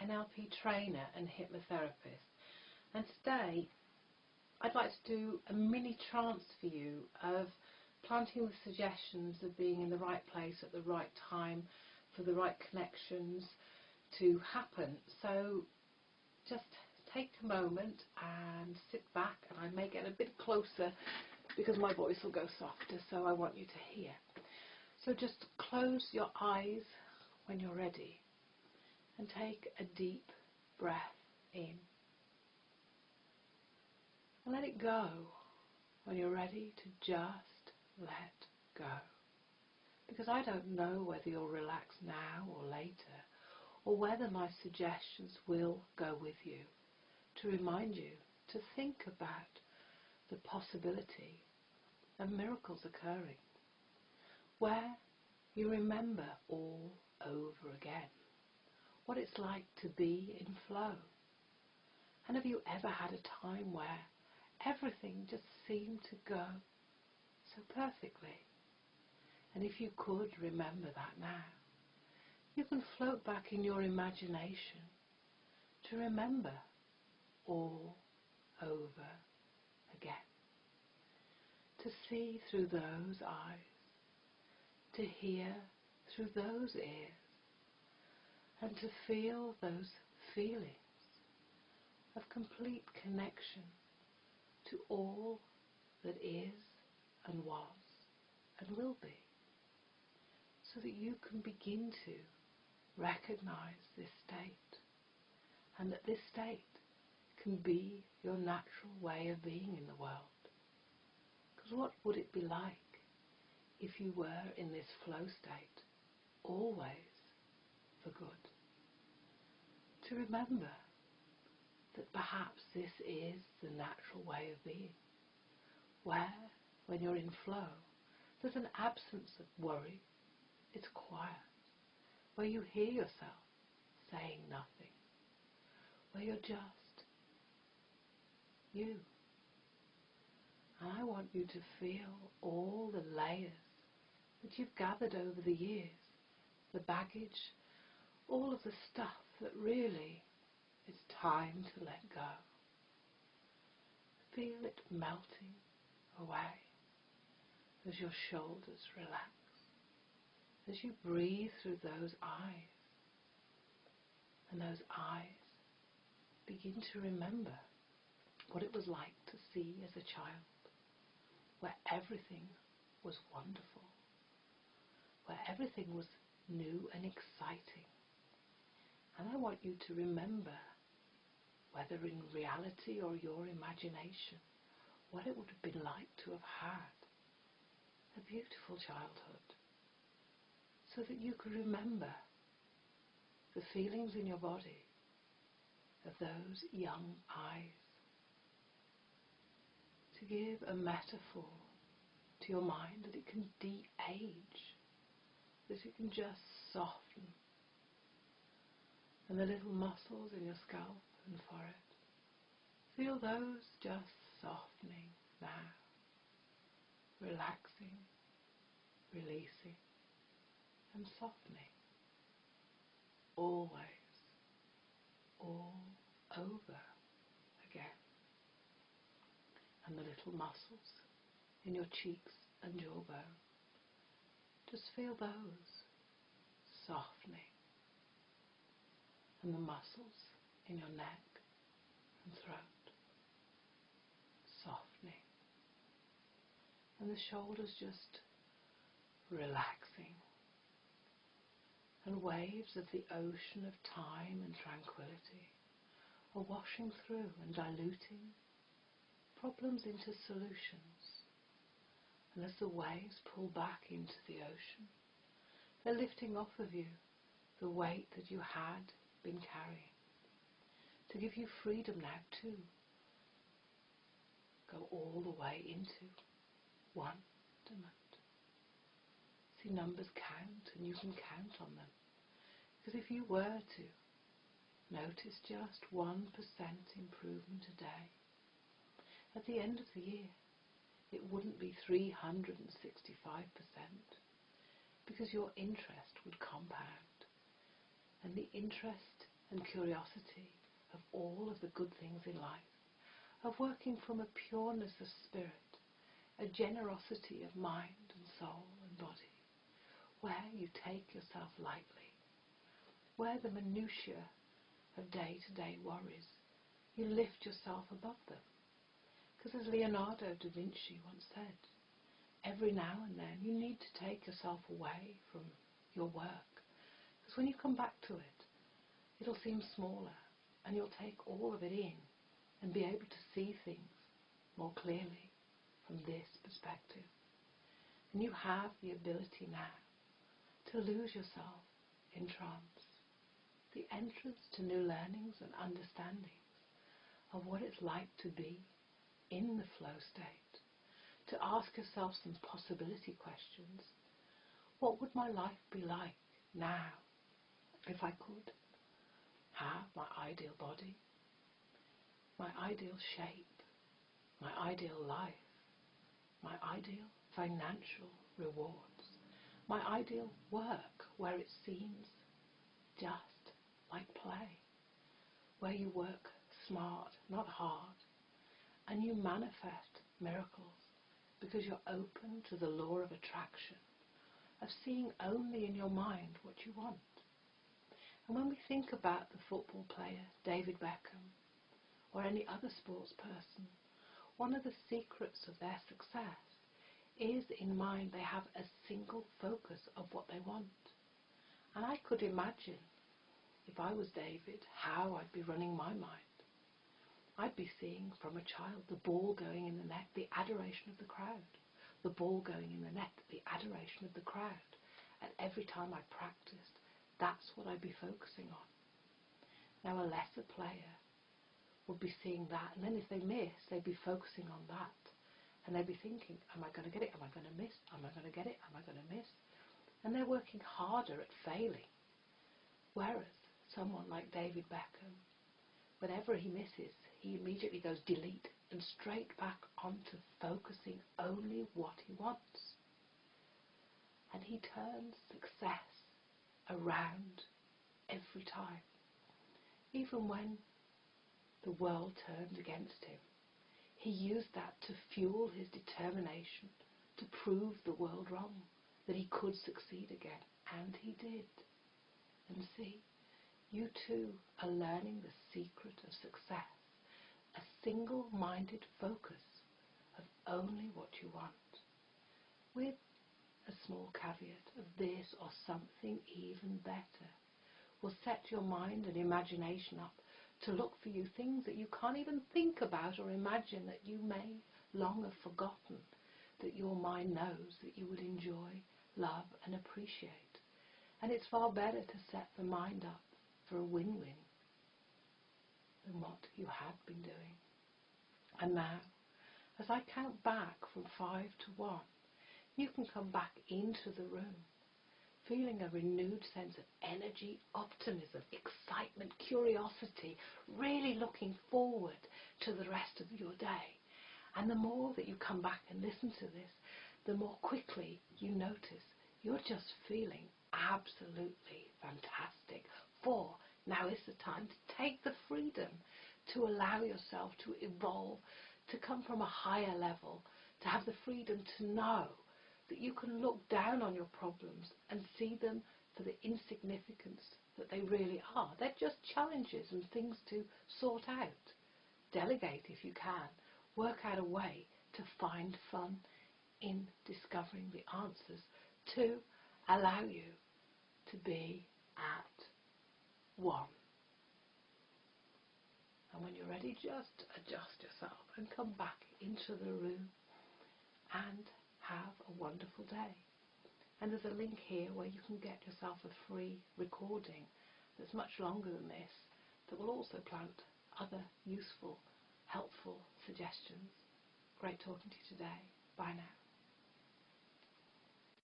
NLP trainer and hypnotherapist, and today I'd like to do a mini trance for you of planting the suggestions of being in the right place at the right time for the right connections to happen. So just take a moment and sit back, and I may get a bit closer because my voice will go softer, so I want you to hear. So just close your eyes when you're ready and take a deep breath in. And let it go when you're ready to just let go. Because I don't know whether you'll relax now or later, or whether my suggestions will go with you to remind you to think about the possibility of miracles occurring, where you remember all over again what it's like to be in flow. And have you ever had a time where everything just seemed to go so perfectly? And if you could remember that now, you can float back in your imagination to remember all over again, to see through those eyes, to hear through those ears, and to feel those feelings of complete connection to all that is and was and will be, so that you can begin to recognize this state, and that this state can be your natural way of being in the world. Because what would it be like if you were in this flow state always for good? To remember that perhaps this is the natural way of being, where when you're in flow there's an absence of worry, it's quiet, where you hear yourself saying nothing, where you're just you. And I want you to feel all the layers that you've gathered over the years, the baggage, all of the stuff that really it's time to let go. Feel it melting away as your shoulders relax, as you breathe through those eyes, and those eyes begin to remember what it was like to see as a child, where everything was wonderful, where everything was new and exciting. And I want you to remember, whether in reality or your imagination, what it would have been like to have had a beautiful childhood, so that you could remember the feelings in your body of those young eyes. To give a metaphor to your mind that it can de-age, that it can just soften, and the little muscles in your scalp and forehead, feel those just softening now, relaxing, releasing, and softening, always, all over again. And the little muscles in your cheeks and jawbone, just feel those softening, and the muscles in your neck and throat softening, and the shoulders just relaxing, and waves of the ocean of time and tranquility are washing through and diluting problems into solutions. And as the waves pull back into the ocean, they're lifting off of you the weight that you had been carrying, to give you freedom now to go all the way into wonderment. See, numbers count, and you can count on them. Because if you were to notice just 1% improvement a day, at the end of the year, it wouldn't be 365%, because your interest would compound, and the interest and curiosity of all of the good things in life, of working from a pureness of spirit, a generosity of mind and soul and body, where you take yourself lightly, where the minutiae of day-to-day worries, you lift yourself above them. Because as Leonardo da Vinci once said, every now and then you need to take yourself away from your work, because when you come back to it, it'll seem smaller, and you'll take all of it in and be able to see things more clearly from this perspective. And you have the ability now to lose yourself in trance, the entrance to new learnings and understandings of what it's like to be in the flow state, to ask yourself some possibility questions. What would my life be like now if I could have my ideal body, my ideal shape, my ideal life, my ideal financial rewards, my ideal work where it seems just like play, where you work smart, not hard, and you manifest miracles because you're open to the law of attraction, of seeing only in your mind what you want. And when we think about the football player David Beckham or any other sports person, one of the secrets of their success is in mind they have a single focus of what they want. And I could imagine, if I was David, how I'd be running my mind. I'd be seeing from a child the ball going in the net, the adoration of the crowd. The ball going in the net, the adoration of the crowd. And every time I practiced, that's what I'd be focusing on. Now a lesser player would be seeing that, and then if they miss, they'd be focusing on that. And they'd be thinking, am I going to get it? Am I going to miss? Am I going to get it? Am I going to miss? And they're working harder at failing. Whereas someone like David Beckham, whenever he misses, he immediately goes delete and straight back onto focusing only what he wants. And he turns success around every time. Even when the world turned against him, he used that to fuel his determination to prove the world wrong, that he could succeed again. And he did. And see, you too are learning the secret of success, a single-minded focus of only what you want, with a small caveat of this or something even better will set your mind and imagination up to look for you things that you can't even think about or imagine, that you may long have forgotten, that your mind knows that you would enjoy, love and appreciate. And it's far better to set the mind up for a win-win than what you had been doing. And now, as I count back from 5 to 1, you can come back into the room, feeling a renewed sense of energy, optimism, excitement, curiosity, really looking forward to the rest of your day. And the more that you come back and listen to this, the more quickly you notice you're just feeling absolutely fantastic. For now is the time to take the freedom to allow yourself to evolve, to come from a higher level, to have the freedom to know that you can look down on your problems and see them for the insignificance that they really are. They're just challenges and things to sort out. Delegate if you can. Work out a way to find fun in discovering the answers to allow you to be at 1. And when you're ready, just adjust yourself and come back into the room and have a wonderful day. And there's a link here where you can get yourself a free recording that's much longer than this, that will also plant other useful, helpful suggestions. Great talking to you today. Bye now.